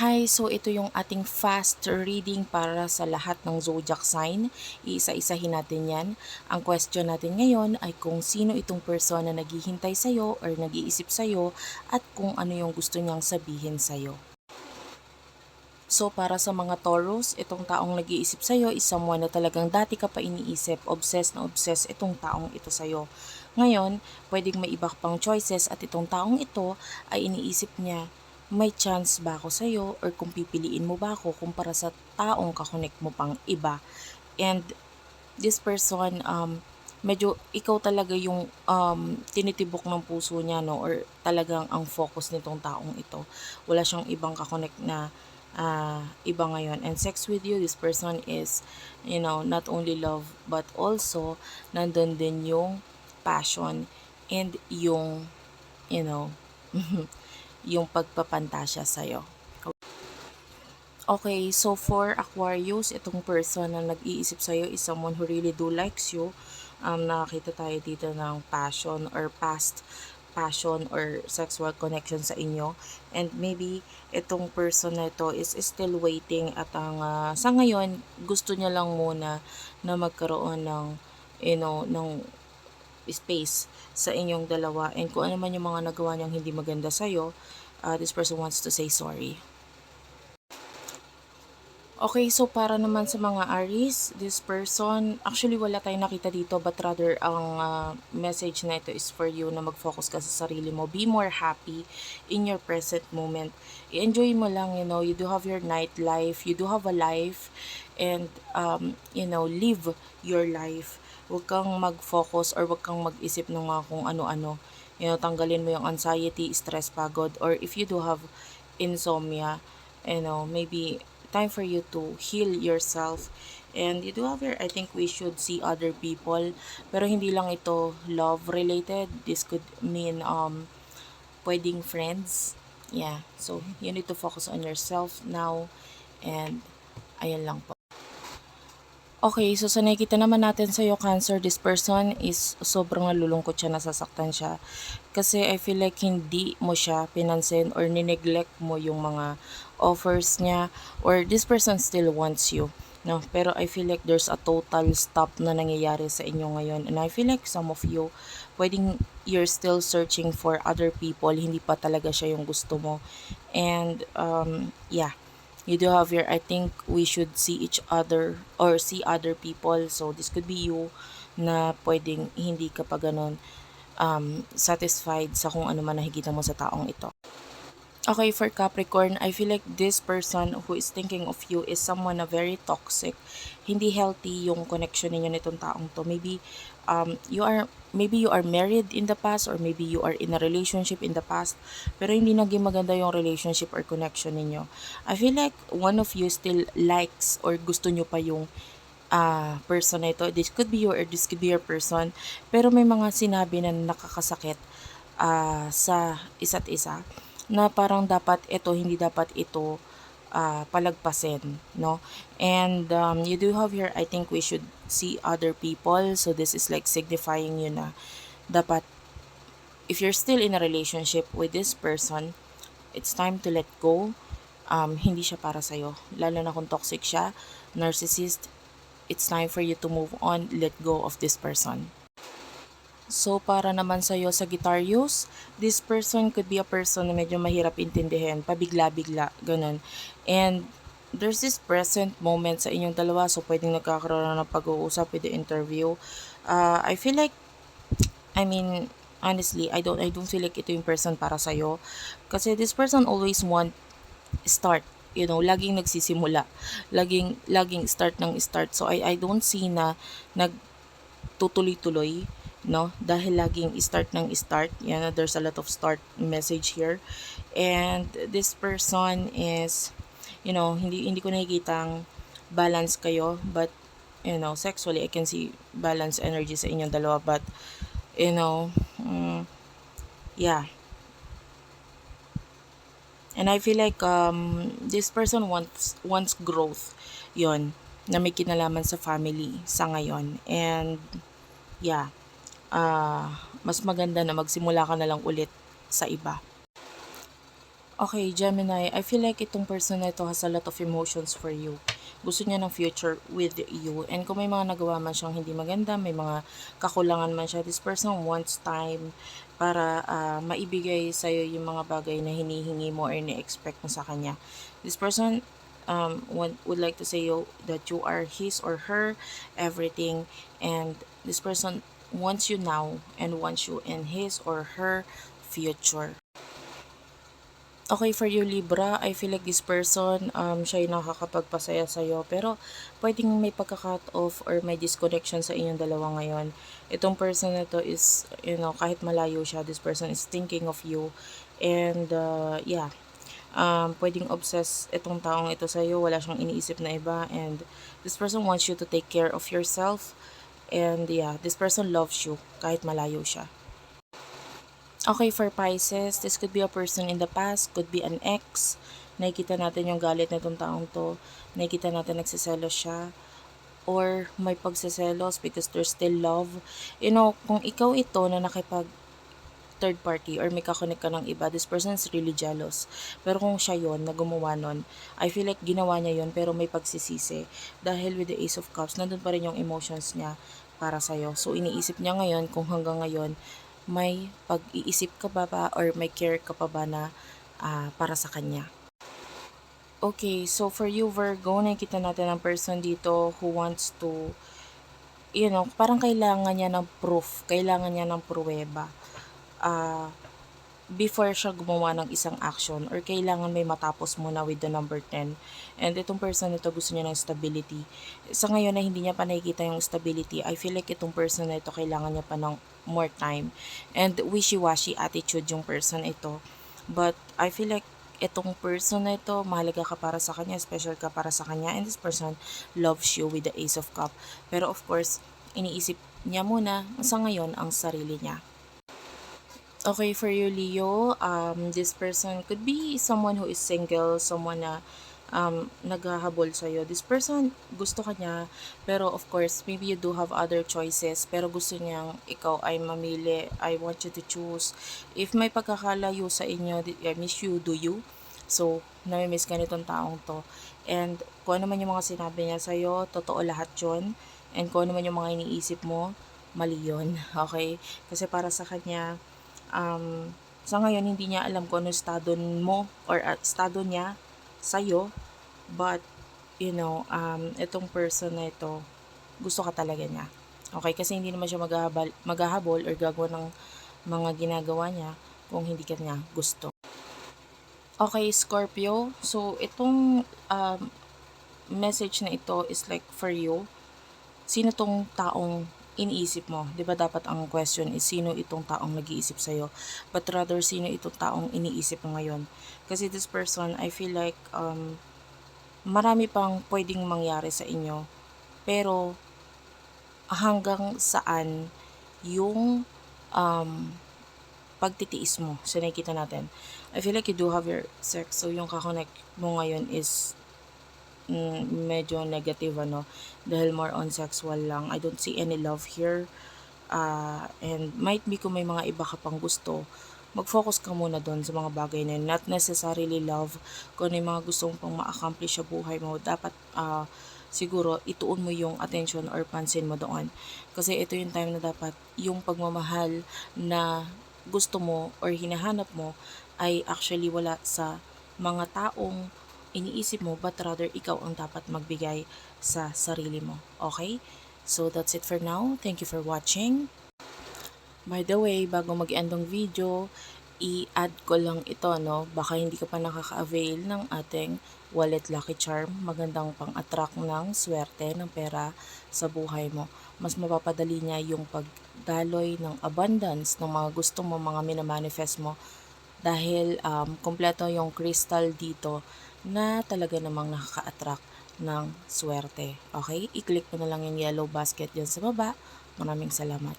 Hi, so ito yung ating fast reading para sa lahat ng zodiac sign. Iisa-isahin natin yan. Ang question natin ngayon ay kung sino itong person na naghihintay sa'yo or nag-iisip sa'yo at kung ano yung gusto niyang sabihin sa'yo. So para sa mga Taurus, itong taong nag-iisip sa'yo is someone na talagang dati ka pa iniisip, obsessed na obsessed itong taong ito sa'yo. Ngayon, pwedeng may iba pang choices at itong taong ito ay iniisip niya, may chance ba ako sa'yo or kung pipiliin mo ba ako kumpara sa taong kakonek mo pang iba. And this person, medyo ikaw talaga yung tinitibok ng puso niya, no? Or talagang ang focus nitong taong ito. Wala siyang ibang kakonek na iba ngayon. And sex with you, this person is, not only love, but also, nandun din yung passion and yung, you know, yung pagpapantasya sa'yo. Okay, so for Aquarius, itong person na nag-iisip sa'yo is someone who really do likes you. Nakakita tayo dito ng passion or past passion or sexual connection sa inyo. And maybe itong person na ito is still waiting at sa ngayon, gusto niya lang muna na magkaroon ng, ng space sa inyong dalawa. And kung ano man yung mga nagawa niyang hindi maganda sa'yo, this person wants to say sorry. Okay, so para naman sa mga Aries, this person, actually wala tayong nakita dito, but rather ang message na ito is for you na mag-focus ka sa sarili mo. Be more happy in your present moment. I-enjoy mo lang, you do have your nightlife, you do have a life, and, live your life. Huwag kang mag-focus or huwag kang mag-isip ng mga kung ano-ano. Tanggalin mo yung anxiety, stress, pagod, or if you do have insomnia, maybe time for you to heal yourself. And you do have your, I think we should see other people. Pero hindi lang ito love related. This could mean pwedeng friends. Yeah. So you need to focus on yourself now. And ayun lang po. Okay, so sa nakikita naman natin sa'yo, Cancer, this person is sobrang nalulungkot siya, nasasaktan siya. Kasi I feel like hindi mo siya pinansin or nineglect mo yung mga offers niya or this person still wants you. No, pero I feel like there's a total stop na nangyayari sa inyo ngayon. And I feel like some of you, pwedeng you're still searching for other people, hindi pa talaga siya yung gusto mo. And yeah, you do have your, I think we should see each other or see other people. So this could be you na pwedeng hindi ka pa ganun satisfied sa kung ano man nakikita mo sa taong ito. Okay, for Capricorn, I feel like this person who is thinking of you is someone na very toxic. Hindi healthy yung connection ninyo nitong taong to. Maybe you are married in the past or maybe you are in a relationship in the past pero hindi naging maganda yung relationship or connection ninyo. I feel like one of you still likes or gusto nyo pa yung person na ito. This could be you or this could be your person. Pero may mga sinabi na nakakasakit sa isa't isa na parang hindi dapat ito palagpasin, no? And you do have here, I think we should see other people. So this is like signifying you na dapat, if you're still in a relationship with this person, it's time to let go. Hindi siya para sa'yo. Lalo na kung toxic siya, narcissist, it's time for you to move on, let go of this person. So, para naman sa'yo, Sagittarius, this person could be a person na medyo mahirap intindihin, pabigla-bigla, ganun. And there's this present moment sa inyong dalawa, so pwedeng nagkakaroon ng pag-uusap with the interview. I feel like, honestly, I don't feel like ito yung person para sa'yo. Kasi this person always want start, laging nagsisimula. Laging start ng start. So, I don't see na nagtutuloy-tuloy, no, dahil laging start ng start. There's a lot of start message here. And this person is, hindi ko nakikitang balance kayo, but sexually I can see balance energy sa inyong dalawa, but yeah. And I feel like this person wants growth, yon, na may kinalaman sa family sa ngayon. And yeah, mas maganda na magsimula ka na lang ulit sa iba. Okay, Gemini, I feel like itong person na ito has a lot of emotions for you. Gusto niya ng future with you. And kung may mga nagawa man siyang hindi maganda, may mga kakulangan man siya, this person wants time para maibigay sa'yo yung mga bagay na hinihingi mo or ni-expect mo sa kanya. This person would like to say you that you are his or her everything, and this person wants you now and wants you in his or her future. Okay, for you Libra, I feel like this person, siya yung nakakapagpasaya sa'yo. Pero, pwedeng may pagka-cut off or may disconnection sa inyong dalawa ngayon. Itong person na to is, kahit malayo siya, this person is thinking of you. And, yeah, pwedeng obsessed itong taong ito sa'yo. Wala siyang iniisip na iba. And, this person wants you to take care of yourself. And, yeah, this person loves you kahit malayo siya. Okay, for Pisces, this could be a person in the past, could be an ex. Nakikita natin yung galit na itong taong to. Nakikita natin nagsiselos siya. Or may pagsiselos because there's still love. Kung ikaw ito na nakipag third party or may kakonek ka ng iba, this person is really jealous. Pero kung siya yon na gumawa nun, I feel like ginawa niya yon pero may pagsisisi. Dahil with the Ace of Cups, nandun pa rin yung emotions niya para sa'yo. So, iniisip niya ngayon kung hanggang ngayon, may pag-iisip ka ba or may care ka pa ba na para sa kanya. Okay, so for you Virgo, nakikita natin ang person dito who wants to, parang kailangan niya ng proof, kailangan niya ng pruweba. Before siya gumawa ng isang action or kailangan may matapos muna with the number 10. And itong person nito gusto niya ng stability. Sa ngayon na hindi niya pa nakikita yung stability, I feel like itong person na ito kailangan niya pa ng more time. And wishy-washy attitude yung person ito. But I feel like itong person na ito, mahalaga ka para sa kanya, special ka para sa kanya, and this person loves you with the Ace of Cup. Pero of course, iniisip niya muna sa ngayon ang sarili niya. Okay, for you, Leo, this person could be someone who is single, someone na naghahabol sa'yo. This person, gusto ka niya, pero of course, maybe you do have other choices, pero gusto niyang ikaw ay mamili. I want you to choose. If may pagkakalayo sa inyo, I miss you, do you? So, nami-miss ka nitong taong to. And kung ano man yung mga sinabi niya sa'yo, totoo lahat yun. And kung ano man yung mga iniisip mo, mali yun. Okay? Kasi para sa kanya, sa ngayon hindi niya alam kung ano estado mo or estado niya sa'yo, but itong person na ito gusto ka talaga niya, okay, kasi hindi naman siya maghahabol or gagawa ng mga ginagawa niya kung hindi ka niya gusto. Okay, Scorpio, so itong message na ito is like for you. Sino tong taong iniisip mo? 'Di ba dapat ang question is sino itong taong nag-iisip sa'yo? But rather, sino itong taong iniisip mo ngayon? Kasi this person, I feel like marami pang pwedeng mangyari sa inyo. Pero hanggang saan yung pagtitiis mo? So, nakikita natin. I feel like you do have your sex. So, yung kakonect mo ngayon is medyo negative dahil more on sexual lang. I don't see any love here, and might be kung may mga iba ka pang gusto, mag-focus ka muna doon sa mga bagay na yun. Not necessarily love. Kung ano yung mga gusto mong pang ma-accomplish sa buhay mo, dapat siguro ituon mo yung attention or pansin mo doon. Kasi ito yung time na dapat yung pagmamahal na gusto mo or hinahanap mo ay actually wala sa mga taong iniisip mo, but rather ikaw ang dapat magbigay sa sarili mo. Okay? So, that's it for now. Thank you for watching. By the way, bago mag-end ng video, i-add ko lang ito, baka hindi ka pa nakaka-avail ng ating Wallet Lucky Charm. Magandang pang-attract ng swerte ng pera sa buhay mo. Mas mapapadali niya yung pagdaloy ng abundance ng mga gusto mo, mga minamanifest mo. Dahil kompleto yung crystal dito na talaga namang nakaka-attract ng swerte. Okay? I-click mo na lang yung yellow basket dyan sa baba. Maraming salamat.